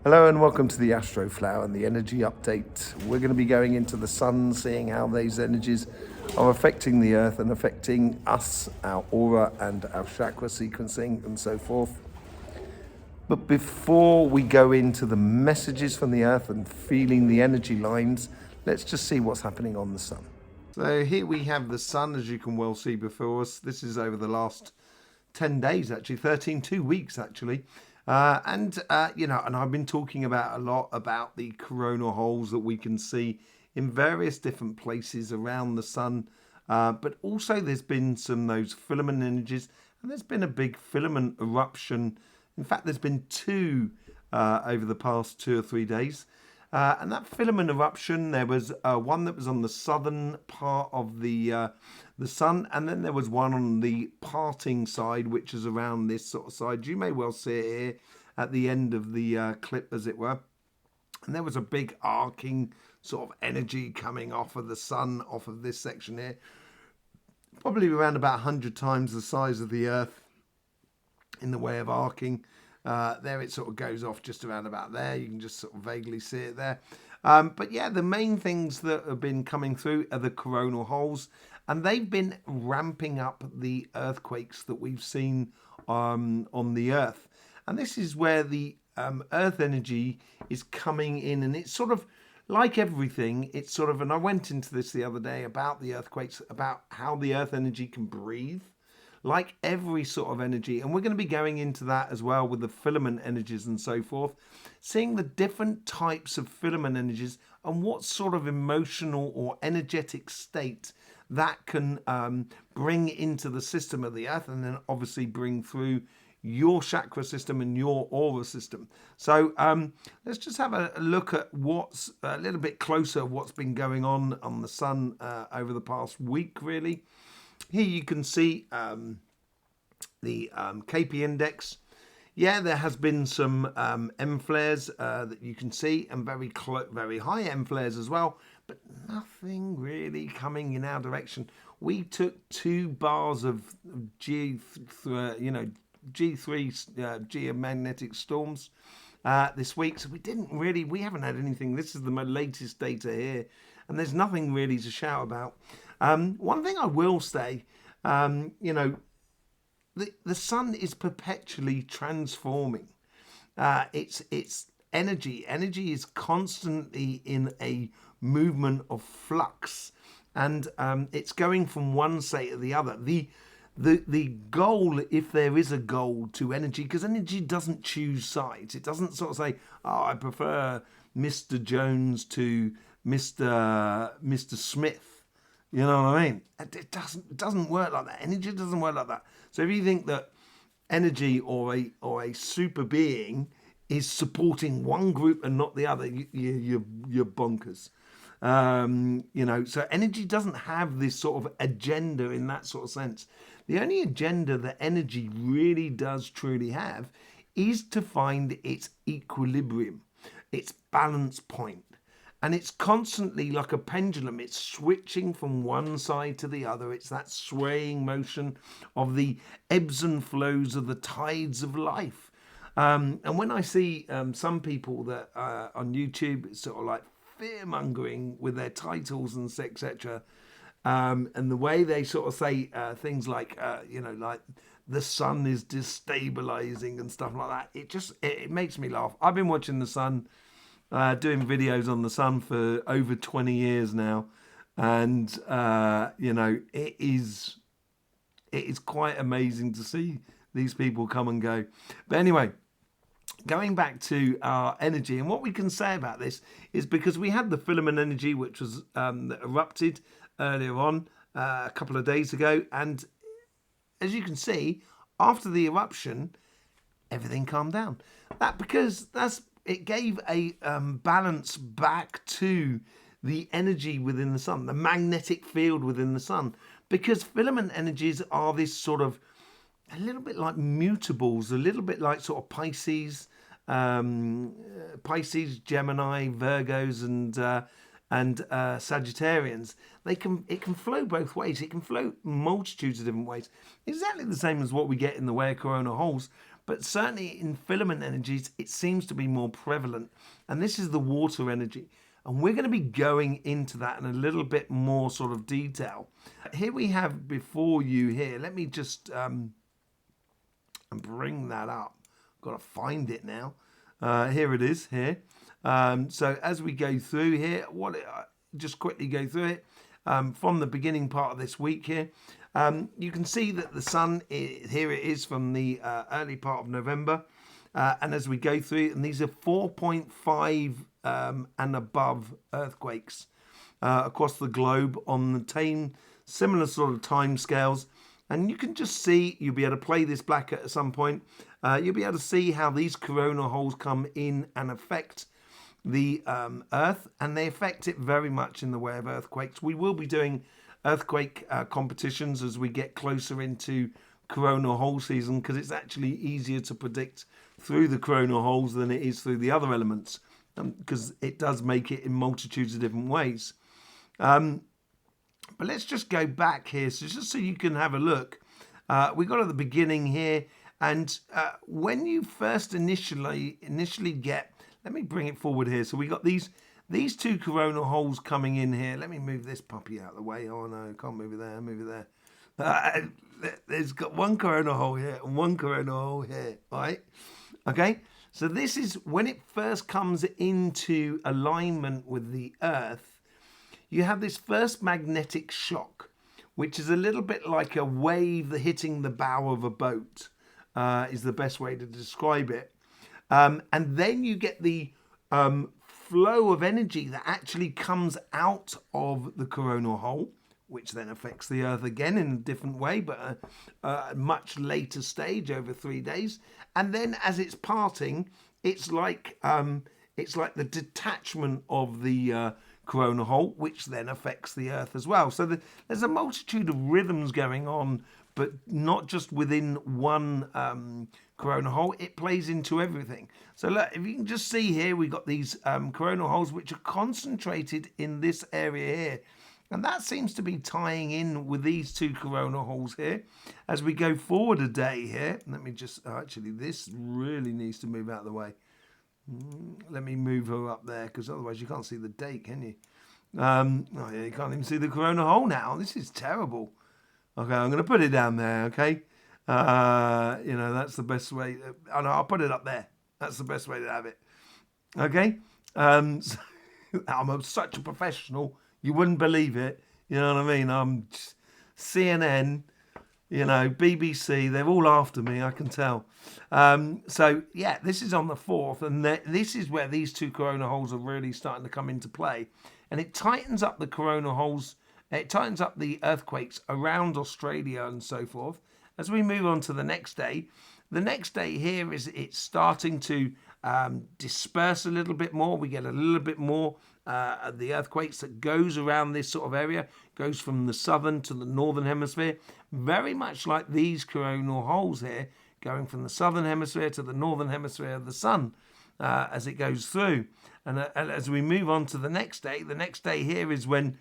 Hello and welcome to the Astroflower and the energy update. We're going to be going into the sun, seeing how these energies are affecting the earth and affecting us, our aura and our chakra sequencing and so forth. But before we go into the messages from the earth and feeling the energy lines, let's just see what's happening on the sun. So here we have the sun, as you can well see before us. This is over the last 10 days, actually, 2 weeks, actually. And I've been talking about a lot about the coronal holes that we can see in various different places around the sun. But also there's been those filament energies, and there's been a big filament eruption. In fact, there's been two over the past 2 or 3 days. And that filament eruption, there was one that was on the southern part of the sun, and then there was one on the parting side, which is around this sort of side. You may well see it here at the end of the clip, as it were. And there was a big arcing sort of energy coming off of the sun, off of this section here. Probably around about 100 times the size of the Earth in the way of arcing. There it sort of goes off just around about there. You can just sort of vaguely see it there. But yeah, the main things that have been coming through are the coronal holes, and they've been ramping up the earthquakes that we've seen on the Earth. And this is where the Earth energy is coming in, and it's sort of like everything. It's sort of, and I went into this the other day about the earthquakes, about how the Earth energy can breathe. Like every sort of energy, and we're going to be going into that as well with the filament energies and so forth, seeing the different types of filament energies and what sort of emotional or energetic state that can bring into the system of the Earth, and then obviously bring through your chakra system and your aura system. So let's just have a look at what's a little bit closer, what's been going on the sun over the past week, really. Here you can see the KP index. Yeah, there has been some M flares that you can see, and very high M flares as well, but nothing really coming in our direction. We took 2 bars of G3 geomagnetic storms this week, so we haven't had anything. This is the latest data here, and there's nothing really to shout about. One thing I will say, the sun is perpetually transforming. It's energy. Energy is constantly in a movement of flux, and it's going from one state to the other. The goal, if there is a goal to energy, because energy doesn't choose sides. It doesn't sort of say, oh, I prefer Mr. Jones to Mr. Smith. You know what I mean? It doesn't work like that. Energy doesn't work like that. So if you think that energy or a super being is supporting one group and not the other, you're bonkers. So energy doesn't have this sort of agenda in that sort of sense. The only agenda that energy really does truly have is to find its equilibrium, its balance point. And it's constantly like a pendulum. It's switching from one side to the other. It's that swaying motion of the ebbs and flows of the tides of life. And when I see some people that on YouTube, it's sort of like fear-mongering with their titles and etc. And the way they sort of say things like, like the sun is destabilizing and stuff like that. It makes me laugh. I've been watching the sun, doing videos on the sun for over 20 years now, and it is quite amazing to see these people come and go. But anyway, going back to our energy, and what we can say about this is, because we had the filament energy, which was that erupted earlier on a couple of days ago, and as you can see, after the eruption, everything calmed down. It gave a balance back to the energy within the sun, the magnetic field within the sun, because filament energies are this sort of a little bit like mutables, a little bit like sort of Pisces, Gemini, Virgos, and Sagittarians. It can flow both ways. It can flow multitudes of different ways, exactly the same as what we get in the way of coronal holes. but certainly in filament energies, it seems to be more prevalent. And this is the water energy. And we're going to be going into that in a little bit more sort of detail. Here we have before you here, let me just bring that up. Got to find it now. Here it is here. So as we go through here, just quickly go through it from the beginning part of this week here. You can see that the sun, here it is from the early part of November. And as we go through, and these are 4.5 and above earthquakes across the globe on the similar sort of time scales. And you can just see, you'll be able to play this back at some point. You'll be able to see how these coronal holes come in and affect the Earth, and they affect it very much in the way of earthquakes. We will be doing earthquake competitions as we get closer into coronal hole season, because it's actually easier to predict through the coronal holes than it is through the other elements, because it does make it in multitudes of different ways. But let's just go back here, so just so you can have a look. We got at the beginning here, and when you first initially get, let me bring it forward here. So we got these two coronal holes coming in here. Let me move this puppy out of the way. Oh no, can't move it there. Move it there. There's got one coronal hole here and one coronal hole here. All right. Okay. So this is when it first comes into alignment with the Earth. You have this first magnetic shock, which is a little bit like a wave hitting the bow of a boat, is the best way to describe it. And then you get the flow of energy that actually comes out of the coronal hole, which then affects the Earth again in a different way, but a much later stage over 3 days. And then as it's parting, it's like the detachment of the coronal hole, which then affects the Earth as well. So there's a multitude of rhythms going on, but not just within one coronal hole. It plays into everything. So look, if you can just see here, we've got these coronal holes which are concentrated in this area here. And that seems to be tying in with these two coronal holes here. As we go forward a day here, let me just, actually this really needs to move out of the way. Let me move her up there, because otherwise you can't see the date, can you? Oh yeah, you can't even see the coronal hole now. This is terrible. Okay, I'm going to put it down there, okay? That's the best way. Oh no, I'll put it up there. That's the best way to have it. Okay? I'm such a professional. You wouldn't believe it. You know what I mean? I'm CNN, BBC. They're all after me, I can tell. So, yeah, this is on the 4th. And this is where these two coronal holes are really starting to come into play. And it tightens up the coronal holes. It tightens up the earthquakes around Australia and so forth. As we move on to the next day here is it's starting to disperse a little bit more. We get a little bit more of the earthquakes that goes around this sort of area, goes from the southern to the northern hemisphere, very much like these coronal holes here, going from the southern hemisphere to the northern hemisphere of the sun as it goes through. And as we move on to the next day here is when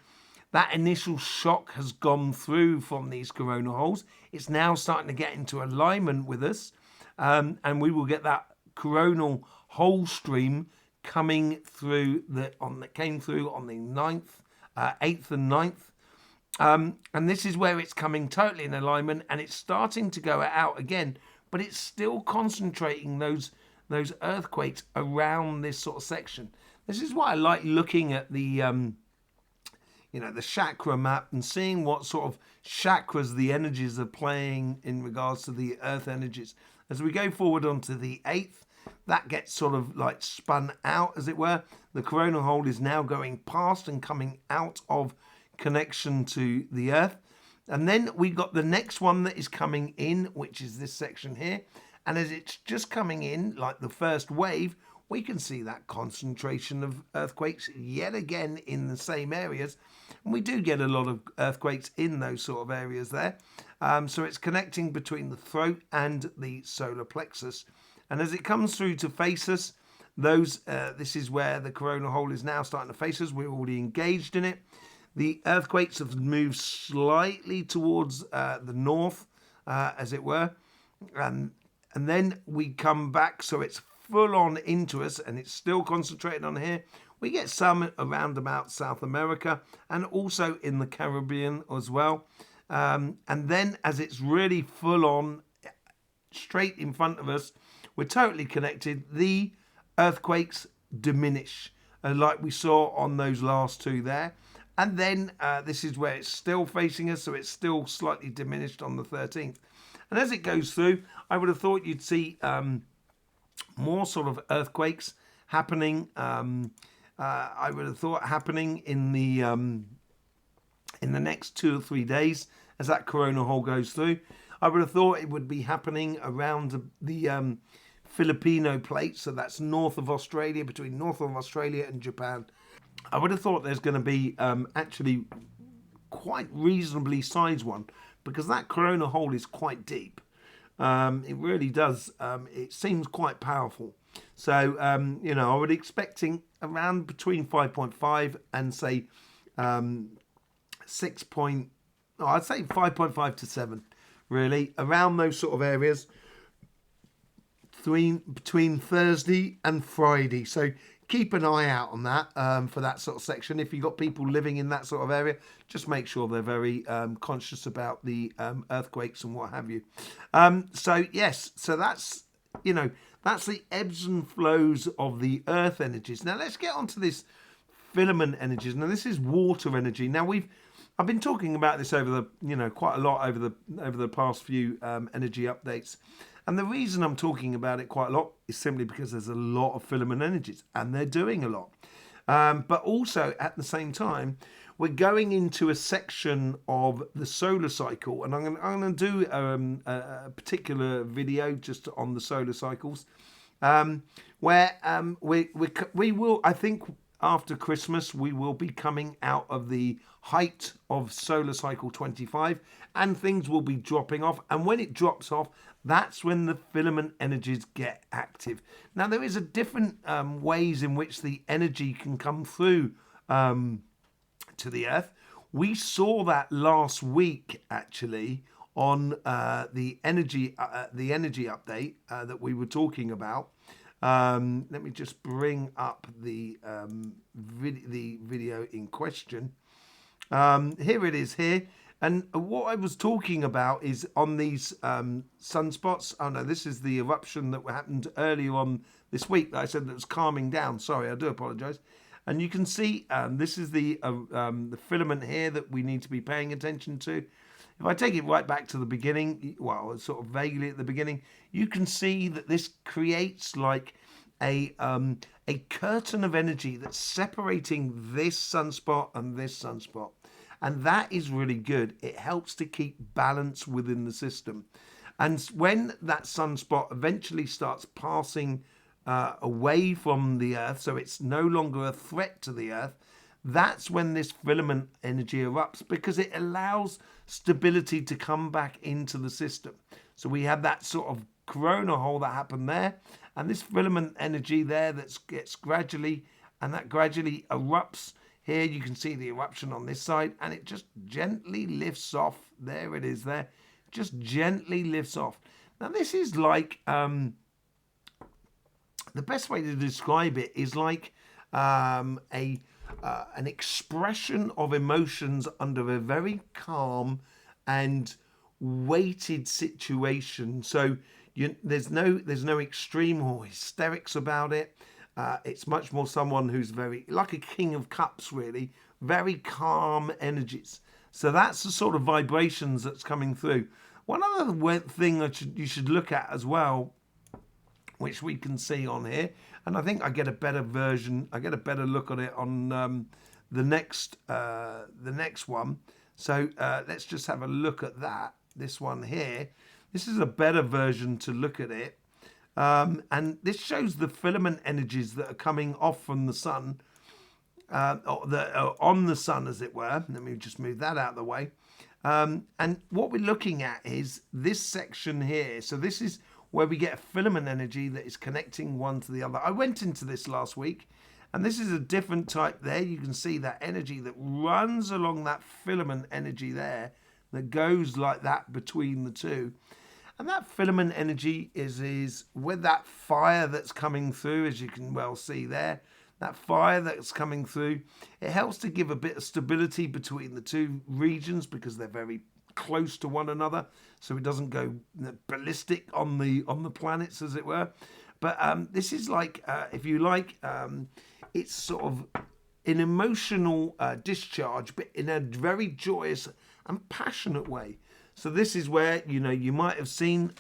that initial shock has gone through from these coronal holes. It's now starting to get into alignment with us, and we will get that coronal hole stream coming through that came through on the 9th, 8th and 9th. And this is where it's coming totally in alignment, and it's starting to go out again, but it's still concentrating those earthquakes around this sort of section. This is why I like looking at the the chakra map and seeing what sort of chakras the energies are playing in regards to the earth energies. As we go forward onto the 8th, that gets sort of like spun out, as it were. The coronal hole is now going past and coming out of connection to the Earth. And then we got the next one that is coming in, which is this section here. And as it's just coming in, like the first wave, we can see that concentration of earthquakes yet again in the same areas. And we do get a lot of earthquakes in those sort of areas there. So it's connecting between the throat and the solar plexus. And as it comes through to face us, this is where the coronal hole is now starting to face us. We're already engaged in it. The earthquakes have moved slightly towards the north, as it were. And then we come back, so it's full on into us, and it's still concentrated on here. We get some around about South America and also in the Caribbean as well. And then as it's really full on straight in front of us, we're totally connected. The earthquakes diminish, like we saw on those last two there. And then this is where it's still facing us, so it's still slightly diminished on the 13th. And as it goes through, I would have thought you'd see more sort of earthquakes happening. I would have thought happening in the next 2 or 3 days as that corona hole goes through. I would have thought it would be happening around the Filipino plate, so that's north of Australia, between north of Australia and Japan. I would have thought there's going to be actually quite reasonably sized one, because that corona hole is quite deep. It really does. It seems quite powerful. So, I would be expecting around between 5.5 and say 6 point, I'd say 5.5 to 7, really, around those sort of areas between Thursday and Friday. So keep an eye out on that for that sort of section. If you've got people living in that sort of area, just make sure they're very conscious about the earthquakes and what have you. So yes, so that's, that's the ebbs and flows of the earth energies. Now let's get onto this filament energies. Now this is water energy. Now I've been talking about this over the, quite a lot over the past few energy updates. And the reason I'm talking about it quite a lot is simply because there's a lot of filament energies and they're doing a lot. But also at the same time, we're going into a section of the solar cycle, and I'm going to do a particular video just on the solar cycles, where we will, I think, after Christmas, we will be coming out of the height of solar cycle 25, and things will be dropping off. And when it drops off, that's when the filament energies get active. Now, there is a different ways in which the energy can come through to the Earth. We saw that last week, actually, on the energy update that we were talking about. Let me just bring up the video in question. Here it is here. And what I was talking about is on these sunspots. Oh no, this is the eruption that happened earlier on this week that I said that was calming down. Sorry, I do apologise. And you can see this is the filament here that we need to be paying attention to. If I take it right back to the beginning, well, sort of vaguely at the beginning, you can see that this creates like a curtain of energy that's separating this sunspot and this sunspot. And that is really good. It helps to keep balance within the system. And when that sunspot eventually starts passing away from the Earth, so it's no longer a threat to the Earth, that's when this filament energy erupts, because it allows stability to come back into the system. So we have that sort of corona hole that happened there, and this filament energy there that gets gradually erupts. Here you can see the eruption on this side, and it just gently lifts off. There it is there. Just gently lifts off. Now this is like, the best way to describe it is like an expression of emotions under a very calm and weighted situation. So there's no extreme or hysterics about it. It's much more someone who's very, like a king of cups, really, very calm energies. So that's the sort of vibrations that's coming through. One other thing that you should look at as well, which we can see on here, and I think I get a better look at it on the next one. So let's just have a look at that. This one here. This is a better version to look at it. And this shows the filament energies that are coming off from the sun, or that are on the sun, as it were. Let me just move that out of the way. And what we're looking at is this section here. So this is where we get a filament energy that is connecting one to the other. I went into this last week, and this is a different type there. You can see that energy that runs along that filament energy there, that goes like that between the two. And that filament energy is with that fire that's coming through, as you can well see there. That fire that's coming through, it helps to give a bit of stability between the two regions because they're very close to one another, so it doesn't go ballistic on the planets, as it were. But this is like, if you like, it's sort of an emotional discharge, but in a very joyous and passionate way. So this is where, you know, you might have seen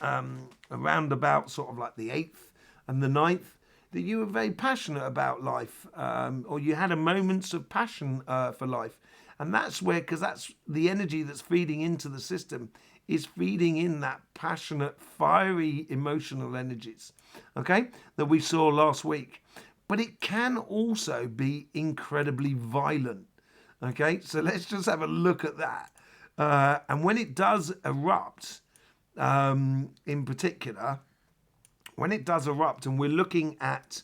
around about sort of like the 8th and the 9th, that you were very passionate about life, or you had a moments of passion for life. And that's where, because that's the energy that's feeding into the system, is feeding in that passionate, fiery, emotional energies, okay, that we saw last week. But it can also be incredibly violent, okay? So let's just have a look at that. And when it does erupt, in particular, when it does erupt, and we're looking at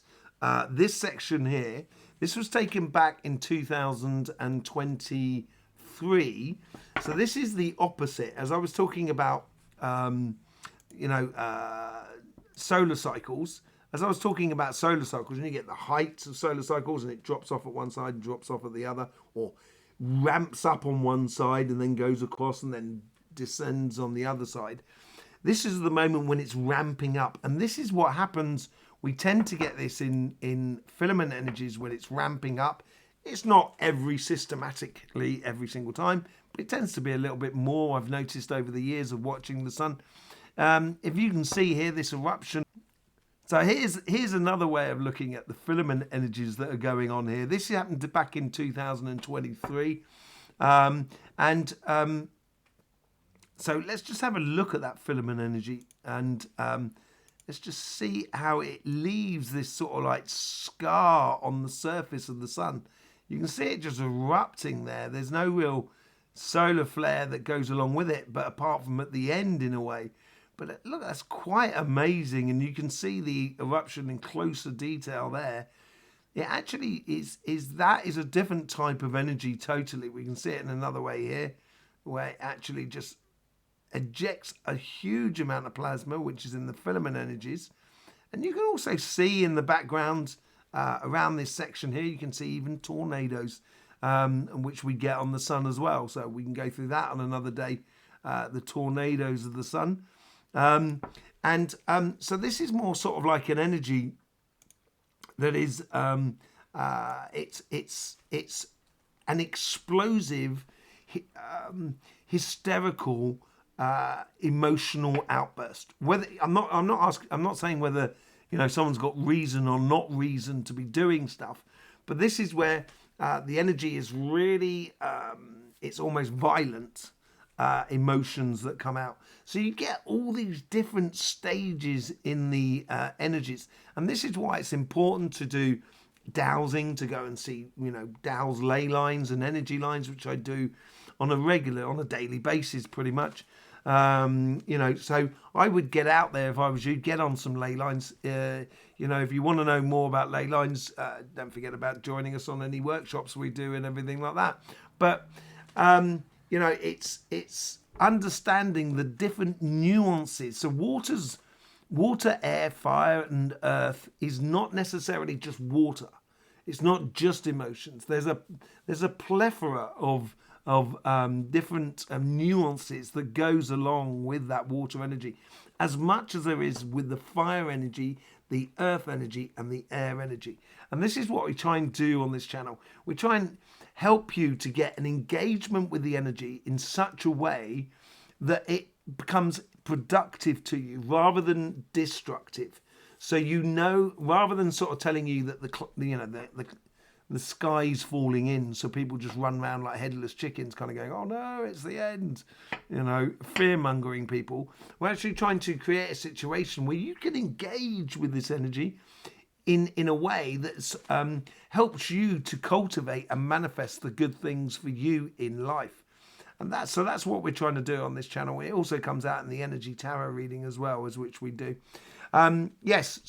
this section here, this was taken back in 2023. So this is the opposite. As I was talking about, solar cycles, as I was talking about solar cycles, and you get the heights of solar cycles, and it drops off at one side and drops off at the other, or ramps up on one side and then goes across and then descends on the other side. This is the moment when it's ramping up, and this is what happens. We tend to get this in filament energies when it's ramping up. It's not systematically every single time, but it tends to be a little bit more. I've noticed over the years of watching the sun. If you can see here, this eruption. So here's another way of looking at the filament energies that are going on here. This happened back in 2023. So let's just have a look at that filament energy, and let's just see how it leaves this sort of like scar on the surface of the sun. You can see it just erupting there. There's no real solar flare that goes along with it, but apart from at the end in a way. But look, that's quite amazing, and you can see the eruption in closer detail there. It actually is a different type of energy totally. We can see it in another way here, where it actually just ejects a huge amount of plasma, which is in the filament energies. And you can also see in the background around this section here, you can see even tornadoes, which we get on the sun as well. So we can go through that on another day, the tornadoes of the sun. So this is more sort of like an energy that is it's an explosive, hysterical, emotional outburst. Whether I'm not saying whether, you know, someone's got reason or not reason to be doing stuff, but this is where the energy is really it's almost violent. Emotions that come out. So you get all these different stages in the energies, and this is why it's important to do dowsing, to go and see, you know, dowse ley lines and energy lines, which I do on a daily basis pretty much. So I would get out there if I was you, get on some ley lines. If you want to know more about ley lines, don't forget about joining us on any workshops we do and everything like that. But it's understanding the different nuances. So water, air, fire, and earth is not necessarily just water. It's not just emotions. There's a plethora of different nuances that goes along with that water energy, as much as there is with the fire energy, the earth energy, and the air energy. And this is what we try and do on this channel. We try and help you to get an engagement with the energy in such a way that it becomes productive to you rather than destructive. So, rather than sort of telling you that the sky's falling in, so people just run around like headless chickens, kind of going, oh no, it's the end, fear-mongering people. We're actually trying to create a situation where you can engage with this energy in a way that helps you to cultivate and manifest the good things for you in life. And that's what we're trying to do on this channel. It also comes out in the energy tarot reading as well, as which we do. Let's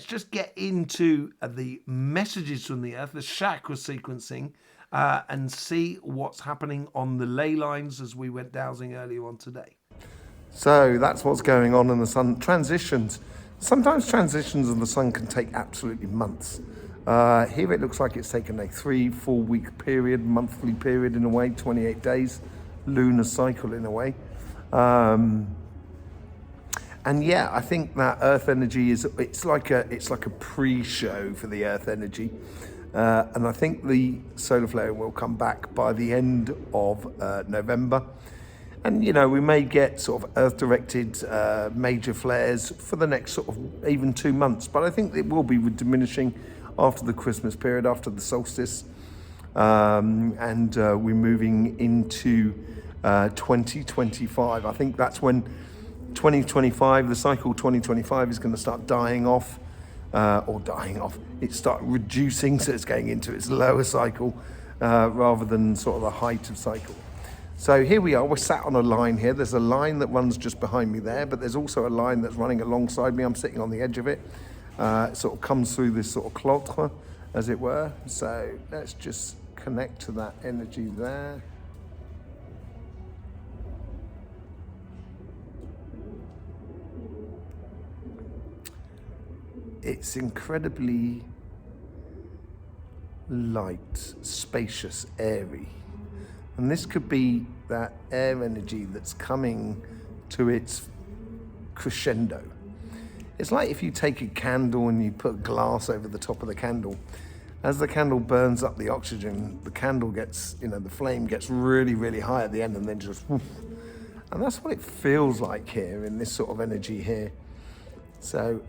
just get into the messages from the earth, the chakra sequencing, and see what's happening on the ley lines as we went dowsing earlier on today. So that's what's going on in the sun. Transitions. Sometimes transitions of the sun can take absolutely months. Here it looks like it's taken a 3-4 week period, monthly period in a way, 28 days, lunar cycle in a way. And yeah, I think that Earth energy it's like a pre-show for the Earth energy. And I think the solar flare will come back by the end of November. And, you know, we may get sort of Earth-directed major flares for the next sort of even 2 months. But I think it will be diminishing after the Christmas period, after the solstice. And we're moving into 2025. I think that's when 2025, the cycle 2025 is going to start dying off. It starts reducing, so it's going into its lower cycle rather than sort of the height of cycle. So here we are, we're sat on a line here. There's a line that runs just behind me there, but there's also a line that's running alongside me. I'm sitting on the edge of it. It sort of comes through this sort of clotre, as it were. So let's just connect to that energy there. It's incredibly light, spacious, airy. And this could be that air energy that's coming to its crescendo. It's like if you take a candle and you put glass over the top of the candle. As the candle burns up the oxygen, the candle gets, you know, the flame gets really, really high at the end and then just woof. And that's what it feels like here in this sort of energy here. So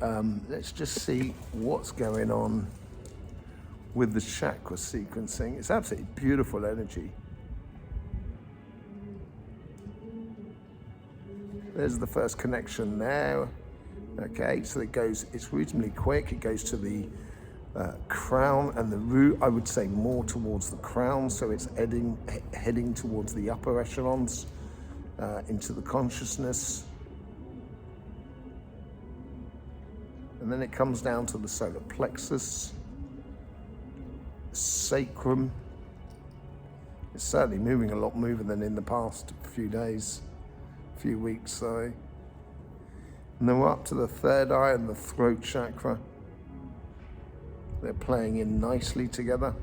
let's just see what's going on with the chakra sequencing. It's absolutely beautiful energy. There's the first connection there. Okay, so it's reasonably quick. It goes to the crown and the root. I would say more towards the crown, so it's heading towards the upper echelons, into the consciousness. And then it comes down to the solar plexus, sacrum. It's certainly moving a lot more than in the past few weeks, sorry. And then we're up to the third eye and the throat chakra. They're playing in nicely together.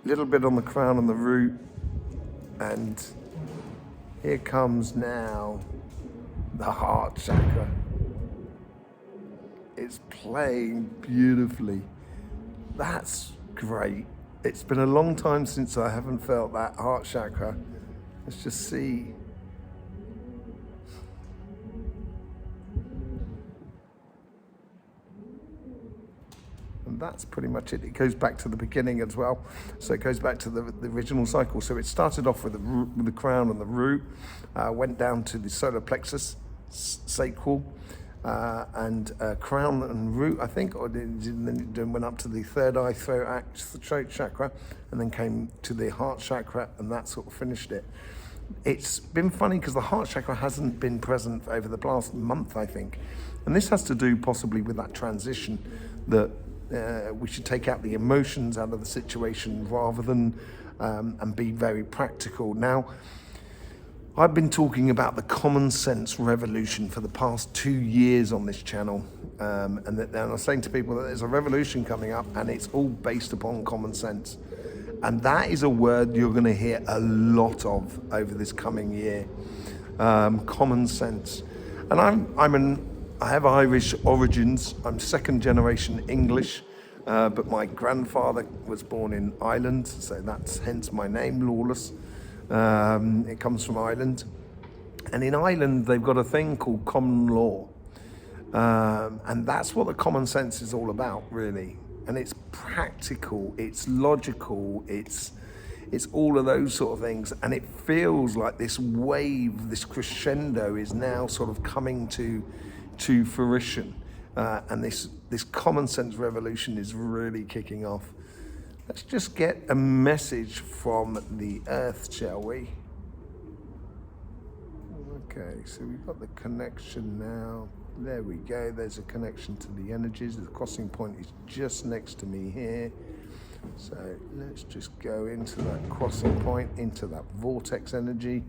Little bit on the crown and the root. And here comes now the heart chakra. It's playing beautifully. That's great. It's been a long time since I haven't felt that heart chakra. Let's just see. And that's pretty much it. It goes back to the beginning as well. So it goes back to the original cycle. So it started off with the crown and the root, went down to the solar plexus, sacral, and crown and root, I think, or then it went up to the third eye, throat chakra, and then came to the heart chakra, and that sort of finished it. It's been funny because the heart chakra hasn't been present over the last month, I think. And this has to do possibly with that transition that we should take out the emotions out of the situation rather than and be very practical. Now, I've been talking about the common sense revolution for the past 2 years on this channel, and I'm saying to people that there's a revolution coming up and it's all based upon common sense. And that is a word you're going to hear a lot of over this coming year, common sense. And I have Irish origins. I'm second generation English, but my grandfather was born in Ireland, so that's hence my name, Lawless. It comes from Ireland, and in Ireland they've got a thing called common law, and that's what the common sense is all about, really. And it's practical, it's logical, it's all of those sort of things, and it feels like this wave, this crescendo is now sort of coming to fruition, and this common sense revolution is really kicking off. Let's just get a message from the earth, shall we? Okay, so we've got the connection now. There we go, there's a connection to the energies. The crossing point is just next to me here. So let's just go into that crossing point, into that vortex energy.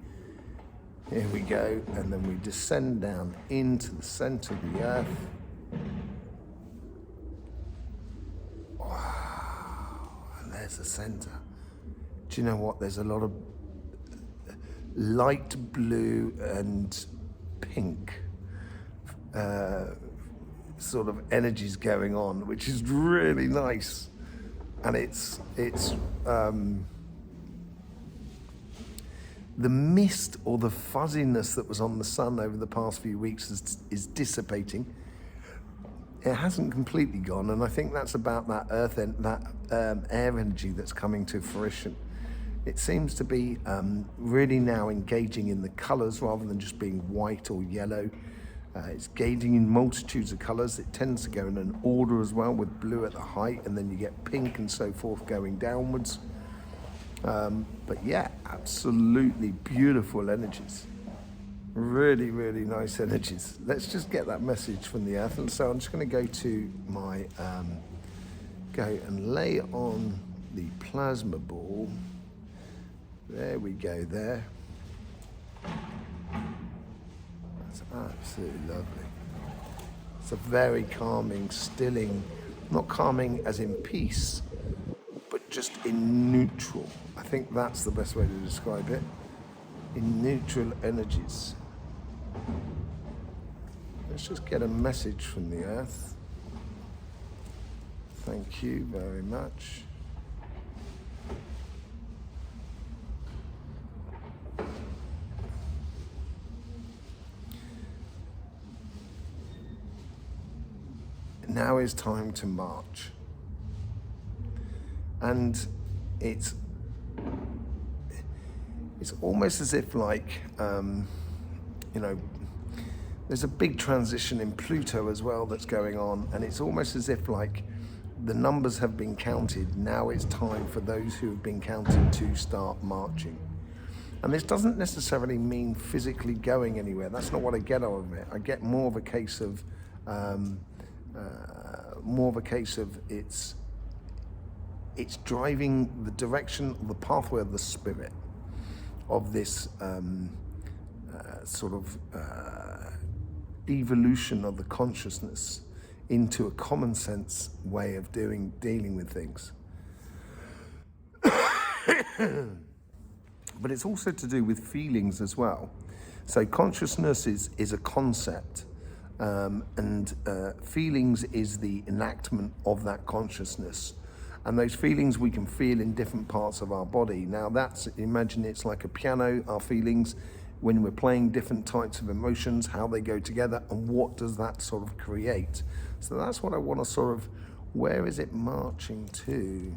Here we go, and then we descend down into the center of the earth. Wow, and there's the center. Do you know what? There's a lot of light blue and pink sort of energies going on, which is really nice. And it's the mist or the fuzziness that was on the sun over the past few weeks is dissipating. It hasn't completely gone, and I think that's about that air energy that's coming to fruition. It seems to be really now engaging in the colors rather than just being white or yellow. It's gauging in multitudes of colors. It tends to go in an order as well, with blue at the height, and then you get pink and so forth going downwards. But yeah, absolutely beautiful energies. Really, really nice energies. Let's just get that message from the earth. And so I'm just going to go to my, go and lay on the plasma ball. There we go there. That's absolutely lovely. It's a very calming, stilling, not calming as in peace, but just in neutral. I think that's the best way to describe it. In neutral energies. Let's just get a message from the earth. Thank you very much. Now is time to march. And it's almost as if like, you know, there's a big transition in Pluto as well that's going on, and it's almost as if like the numbers have been counted. Now it's time for those who have been counted to start marching. And this doesn't necessarily mean physically going anywhere. That's not what I get out of it. I get more of a case of it's driving the direction, the pathway of the spirit of this sort of evolution of the consciousness into a common sense way of dealing with things. But it's also to do with feelings as well. So consciousness is a concept, and feelings is the enactment of that consciousness. And those feelings we can feel in different parts of our body. Now that's, imagine it's like a piano, our feelings, when we're playing different types of emotions, how they go together, and what does that sort of create. So that's what I want to sort of, where is it marching to?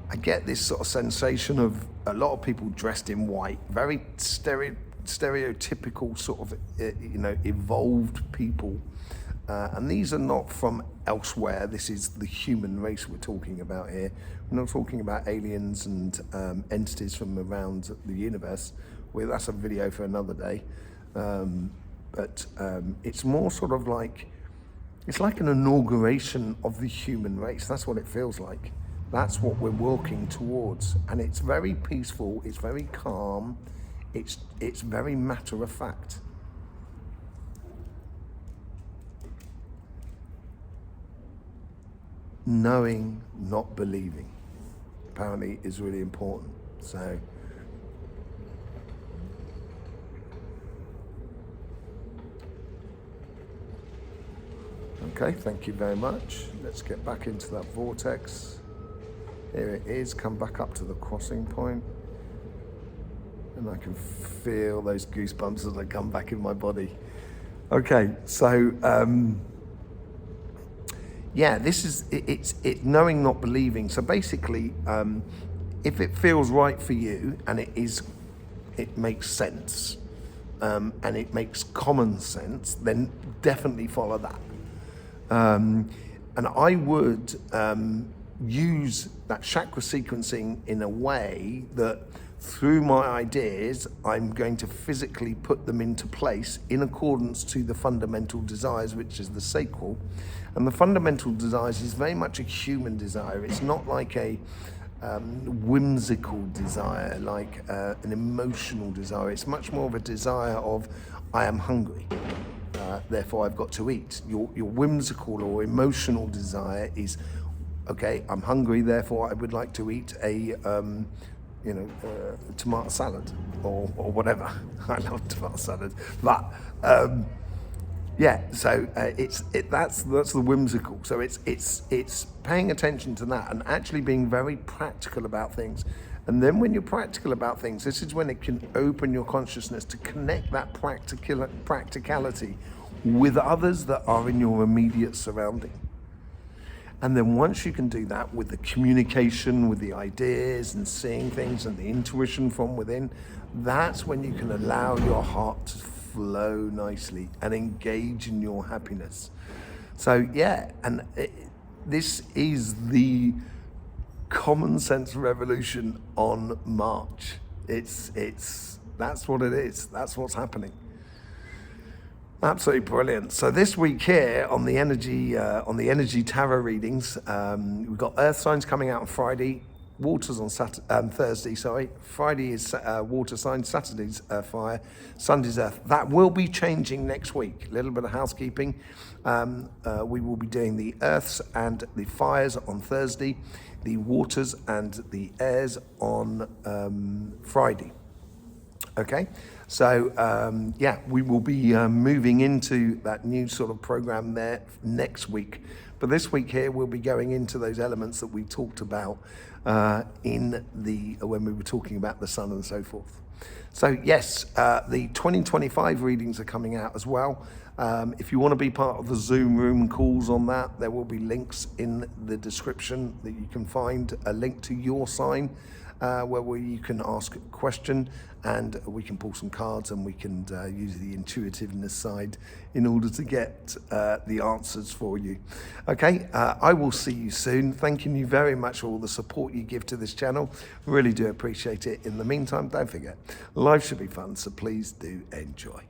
I get this sort of sensation of a lot of people dressed in white, very stereotypical sort of, you know, evolved people. And these are not from elsewhere. This is the human race we're talking about here. We're not talking about aliens and entities from around the universe. Well, that's a video for another day. But it's more sort of like, it's like an inauguration of the human race. That's what it feels like. That's what we're working towards. And it's very peaceful, it's very calm, it's very matter of fact. Knowing, not believing, apparently is really important. So, okay, thank you very much. Let's get back into that vortex. Here it is, come back up to the crossing point. And I can feel those goosebumps as they come back in my body. Okay, so, yeah, this is, it's knowing, not believing. So basically, if it feels right for you and it makes sense, and it makes common sense, then definitely follow that. And I would use that chakra sequencing in a way that through my ideas, I'm going to physically put them into place in accordance to the fundamental desires, which is the sacral. And the fundamental desires is very much a human desire. It's not like a whimsical desire, like an emotional desire. It's much more of a desire of, I am hungry, therefore I've got to eat. Your whimsical or emotional desire is, okay, I'm hungry, therefore I would like to eat a tomato salad or whatever. I love tomato salad, but so that's the whimsical. So it's paying attention to that and actually being very practical about things. And then when you're practical about things, this is when it can open your consciousness to connect that practicality with others that are in your immediate surrounding. And then once you can do that with the communication, with the ideas and seeing things and the intuition from within, that's when you can allow your heart to flow nicely and engage in your happiness. So this is the common sense revolution on March. That's what it is. That's what's happening. Absolutely brilliant. So this week here on the energy tarot readings, we've got earth signs coming out on Friday, waters on Thursday. Friday is water signs, Saturday's fire, Sunday's earth. That will be changing next week. A little bit of housekeeping. We will be doing the earths and the fires on Thursday, the waters and the airs on Friday. Okay, so we will be moving into that new sort of program there next week. But this week here, we'll be going into those elements that we talked about when we were talking about the sun and so forth. So yes, the 2025 readings are coming out as well. If you want to be part of the Zoom room calls on that, there will be links in the description that you can find a link to your sign where you can ask a question and we can pull some cards and we can use the intuitiveness side in order to get the answers for you. Okay, I will see you soon. Thanking you very much for all the support you give to this channel. Really do appreciate it. In the meantime, don't forget, life should be fun, so please do enjoy.